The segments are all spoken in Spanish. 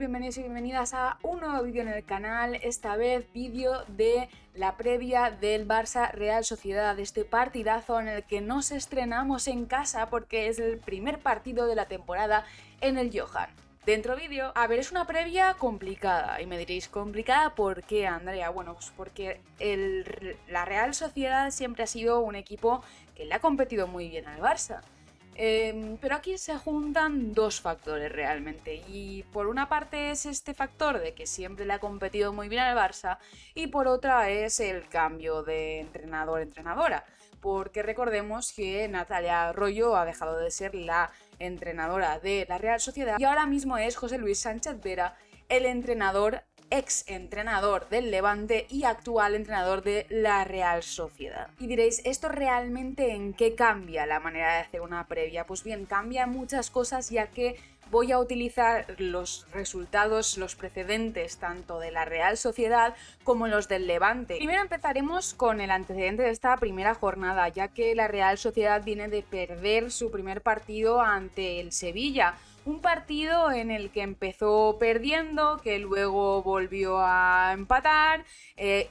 Bienvenidos y bienvenidas a un nuevo vídeo en el canal, esta vez vídeo de la previa del Barça Real Sociedad, de este partidazo en el que nos estrenamos en casa porque es el primer partido de la temporada en el Johan. Dentro vídeo. A ver, es una previa complicada y me diréis, ¿complicada por qué, Andrea? Bueno, pues porque la Real Sociedad siempre ha sido un equipo que le ha competido muy bien al Barça. Pero aquí se juntan dos factores realmente, y por una parte es este factor de que siempre le ha competido muy bien al Barça y por otra es el cambio de entrenador-entrenadora, porque recordemos que Natalia Arroyo ha dejado de ser la entrenadora de la Real Sociedad y ahora mismo es José Luis Sánchez Vera el ex entrenador del Levante y actual entrenador de la Real Sociedad. Y diréis, ¿esto realmente en qué cambia la manera de hacer una previa? Pues bien, cambia muchas cosas, ya que voy a utilizar los resultados, los precedentes tanto de la Real Sociedad como los del Levante. Primero empezaremos con el antecedente de esta primera jornada, ya que la Real Sociedad viene de perder su primer partido ante el Sevilla. Un partido en el que empezó perdiendo, que luego volvió a empatar,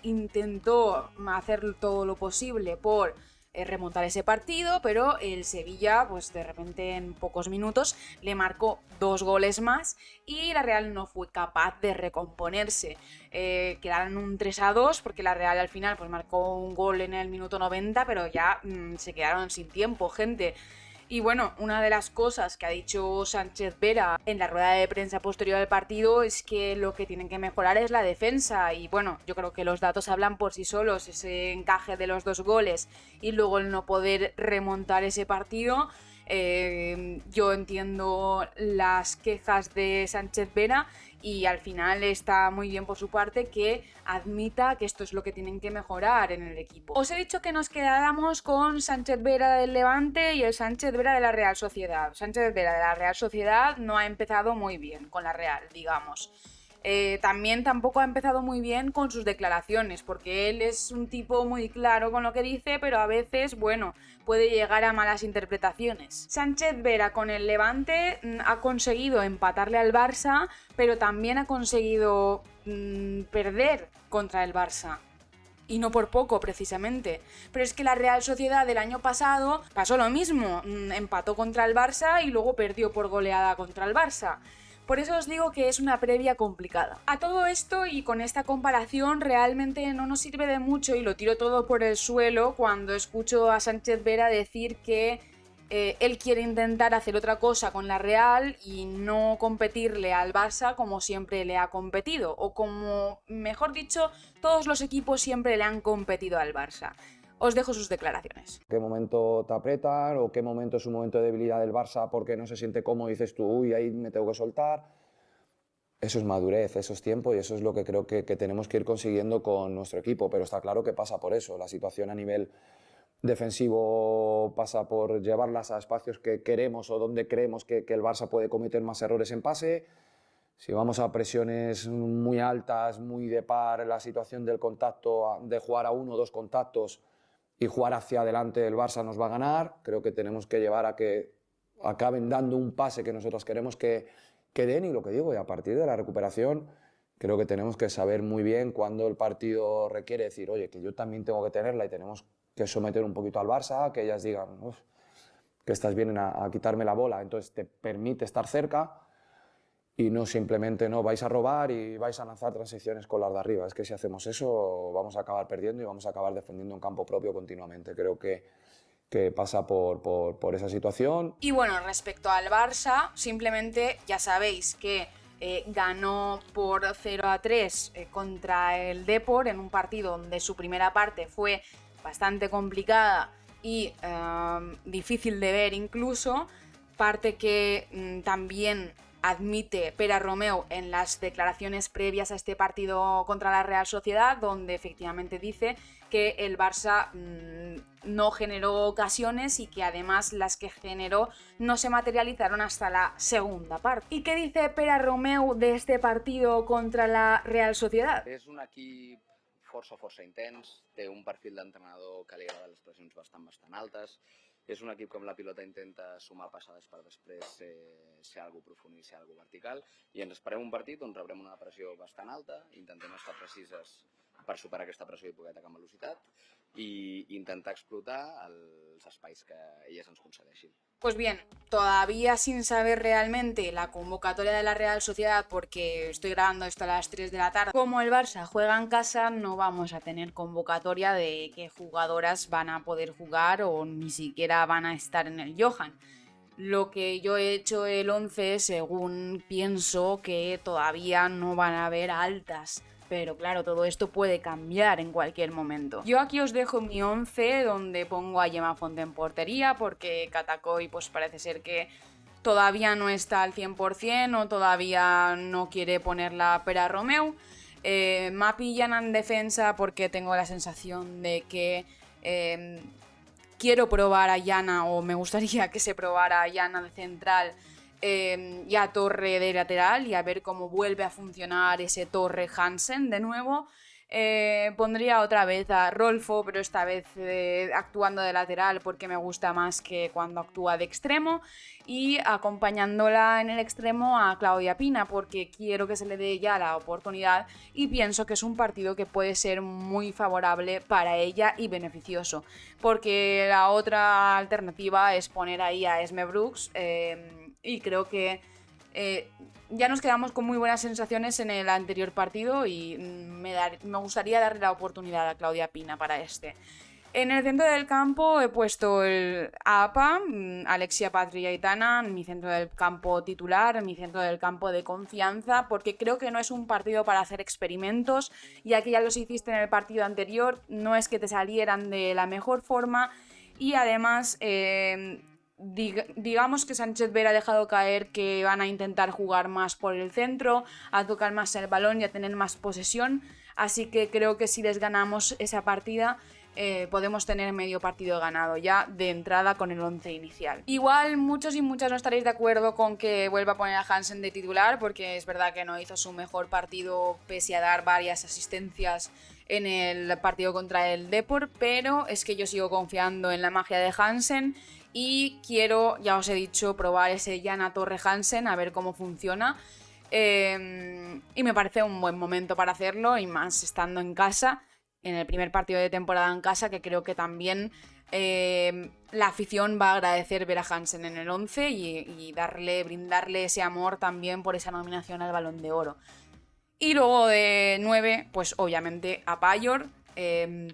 intentó hacer todo lo posible por remontar ese partido, pero el Sevilla, pues de repente en pocos minutos le marcó 2 goles más y la Real no fue capaz de recomponerse. Quedaron un 3-2 porque la Real al final pues marcó un gol en el minuto 90, pero ya se quedaron sin tiempo, gente. Y bueno, una de las cosas que ha dicho Sánchez Vera en la rueda de prensa posterior al partido es que lo que tienen que mejorar es la defensa. Y bueno, yo creo que los datos hablan por sí solos, ese encaje de los 2 goles y luego el no poder remontar ese partido. Yo entiendo las quejas de Sánchez Vera y al final está muy bien por su parte que admita que esto es lo que tienen que mejorar en el equipo. Os he dicho que nos quedáramos con Sánchez Vera del Levante y el Sánchez Vera de la Real Sociedad. Sánchez Vera de la Real Sociedad no ha empezado muy bien con la Real, digamos. También tampoco ha empezado muy bien con sus declaraciones, porque él es un tipo muy claro con lo que dice, pero a veces, bueno, puede llegar a malas interpretaciones. Sánchez Vera con el Levante ha conseguido empatarle al Barça, pero también ha conseguido perder contra el Barça. Y no por poco, precisamente. Pero es que la Real Sociedad del año pasado pasó lo mismo. Empató contra el Barça y luego perdió por goleada contra el Barça. Por eso os digo que es una previa complicada. A todo esto y con esta comparación realmente no nos sirve de mucho y lo tiro todo por el suelo cuando escucho a Sánchez Vera decir que él quiere intentar hacer otra cosa con la Real y no competirle al Barça como siempre le ha competido, o como, mejor dicho, todos los equipos siempre le han competido al Barça. Os dejo sus declaraciones. ¿Qué momento te apretan o qué momento es un momento de debilidad del Barça porque no se siente cómodo y dices tú, uy, ahí me tengo que soltar? Eso es madurez, eso es tiempo y eso es lo que creo que tenemos que ir consiguiendo con nuestro equipo, pero está claro que pasa por eso. La situación a nivel defensivo pasa por llevarlas a espacios que queremos o donde creemos que el Barça puede cometer más errores en pase. Si vamos a presiones muy altas, muy de par, la situación del contacto, de jugar a 1 o 2 contactos y jugar hacia adelante, el Barça nos va a ganar. Creo que tenemos que llevar a que acaben dando un pase que nosotros queremos que den, y lo que digo, y a partir de la recuperación creo que tenemos que saber muy bien cuándo el partido requiere decir, oye, que yo también tengo que tenerla y tenemos que someter un poquito al Barça, que ellas digan, que estas vienen a quitarme la bola, entonces te permite estar cerca. Y no simplemente no vais a robar y vais a lanzar transiciones con las de arriba. Es que si hacemos eso vamos a acabar perdiendo y vamos a acabar defendiendo en campo propio continuamente. Creo que pasa por esa situación. Y bueno, respecto al Barça, simplemente ya sabéis que ganó por 0-3 contra el Depor en un partido donde su primera parte fue bastante complicada y difícil de ver incluso, parte que también admite Pere Romeu en las declaraciones previas a este partido contra la Real Sociedad, donde efectivamente dice que el Barça no generó ocasiones y que además las que generó no se materializaron hasta la segunda parte. ¿Y qué dice Pere Romeu de este partido contra la Real Sociedad? És un equip força intens, té un perfil d'entrenador que li agrada les pressions bastant altes, És un equip que amb la pilota intenta sumar passades per després ser algo profund i ser algo vertical, i ens esperem un partit on rebrem una pressió bastant alta, intentem estar precises per superar aquesta pressió i poder atacar amb velocitat i intentar explotar els espais que elles ens concedeixin. Pues bien, todavía sin saber realmente la convocatoria de la Real Sociedad, porque estoy grabando esto a las 3 de la tarde, como el Barça juega en casa, no vamos a tener convocatoria de qué jugadoras van a poder jugar o ni siquiera van a estar en el Johan. Lo que yo he hecho el 11 según pienso que todavía no van a haber altas. Pero claro, todo esto puede cambiar en cualquier momento. Yo aquí os dejo mi 11, donde pongo a Gemma Font en portería, porque Katakoi pues parece ser que todavía no está al 100% o todavía no quiere poner la Pera Romeu. Mapi y Yana en defensa, porque tengo la sensación de que quiero probar a Yana, o me gustaría que se probara a Yana de central, y a Torre de lateral, y a ver cómo vuelve a funcionar ese Torre Hansen de nuevo. Pondría otra vez a Rolfo, pero esta vez actuando de lateral, porque me gusta más que cuando actúa de extremo, y acompañándola en el extremo a Claudia Pina, porque quiero que se le dé ya la oportunidad y pienso que es un partido que puede ser muy favorable para ella y beneficioso, porque la otra alternativa es poner ahí a Esme Brooks, y creo que ya nos quedamos con muy buenas sensaciones en el anterior partido y me gustaría darle la oportunidad a Claudia Pina para este. En el centro del campo he puesto a APA, Alexia Patri y Aitana, mi centro del campo titular, mi centro del campo de confianza, porque creo que no es un partido para hacer experimentos, ya que ya los hiciste en el partido anterior, no es que te salieran de la mejor forma, y además digamos que Sánchez Vera ha dejado caer que van a intentar jugar más por el centro, a tocar más el balón y a tener más posesión, así que creo que si les ganamos esa partida podemos tener medio partido ganado ya de entrada con el 11 inicial. Igual muchos y muchas no estaréis de acuerdo con que vuelva a poner a Hansen de titular, porque es verdad que no hizo su mejor partido pese a dar varias asistencias en el partido contra el Depor, pero es que yo sigo confiando en la magia de Hansen y quiero, ya os he dicho, probar ese Yana Torre Hansen a ver cómo funciona. Y me parece un buen momento para hacerlo, y más estando en casa, en el primer partido de temporada en casa, que creo que también la afición va a agradecer ver a Hansen en el 11 y brindarle ese amor también por esa nominación al Balón de Oro. Y luego de 9, pues obviamente a Payor,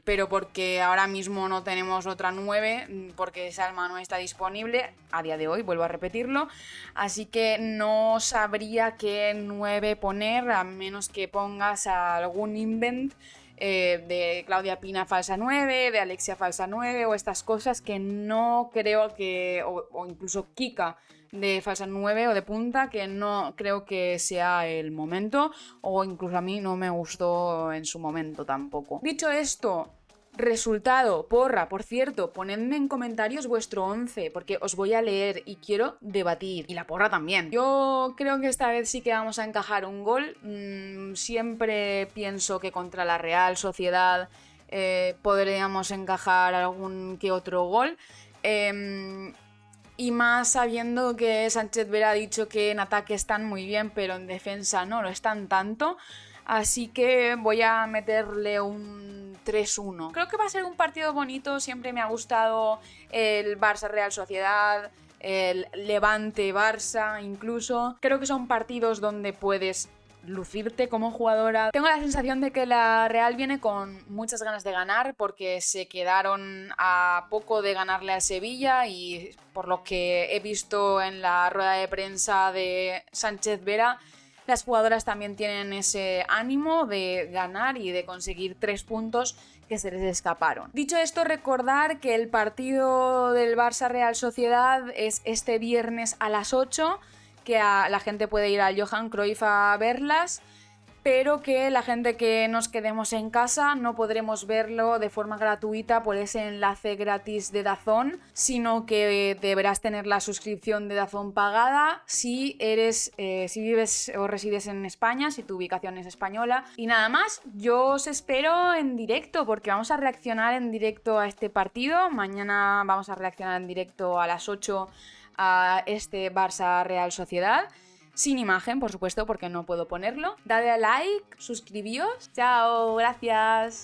pero porque ahora mismo no tenemos otra 9, porque Salma no está disponible a día de hoy, vuelvo a repetirlo, así que no sabría qué 9 poner, a menos que pongas algún invent de Claudia Pina falsa 9, de Alexia falsa 9 o estas cosas que no creo que, o incluso Kika de falsa 9 o de punta, que no creo que sea el momento, o incluso a mí no me gustó en su momento tampoco. Dicho esto, resultado, porra, por cierto, ponedme en comentarios vuestro 11, porque os voy a leer y quiero debatir, y la porra también. Yo creo que esta vez sí que vamos a encajar un gol. Siempre pienso que contra la Real Sociedad podríamos encajar algún que otro gol, y más sabiendo que Sánchez Vera ha dicho que en ataque están muy bien, pero en defensa no lo están tanto. Así que voy a meterle un 3-1. Creo que va a ser un partido bonito. Siempre me ha gustado el Barça Real Sociedad, el Levante Barça incluso. Creo que son partidos donde puedes lucirte como jugadora. Tengo la sensación de que la Real viene con muchas ganas de ganar, porque se quedaron a poco de ganarle al Sevilla, y por lo que he visto en la rueda de prensa de Sánchez Vera, las jugadoras también tienen ese ánimo de ganar y de conseguir 3 puntos que se les escaparon. Dicho esto, recordar que el partido del Barça Real Sociedad es este viernes a las 8, que la gente puede ir al Johan Cruyff a verlas. pero que la gente que nos quedemos en casa no podremos verlo de forma gratuita por ese enlace gratis de DAZN, sino que deberás tener la suscripción de DAZN pagada si vives o resides en España, si tu ubicación es española. Y nada más, yo os espero en directo porque vamos a reaccionar en directo a este partido. Mañana vamos a reaccionar en directo a las 8 a este Barça Real Sociedad. Sin imagen, por supuesto, porque no puedo ponerlo. Dadle a like, suscribíos. Chao, gracias.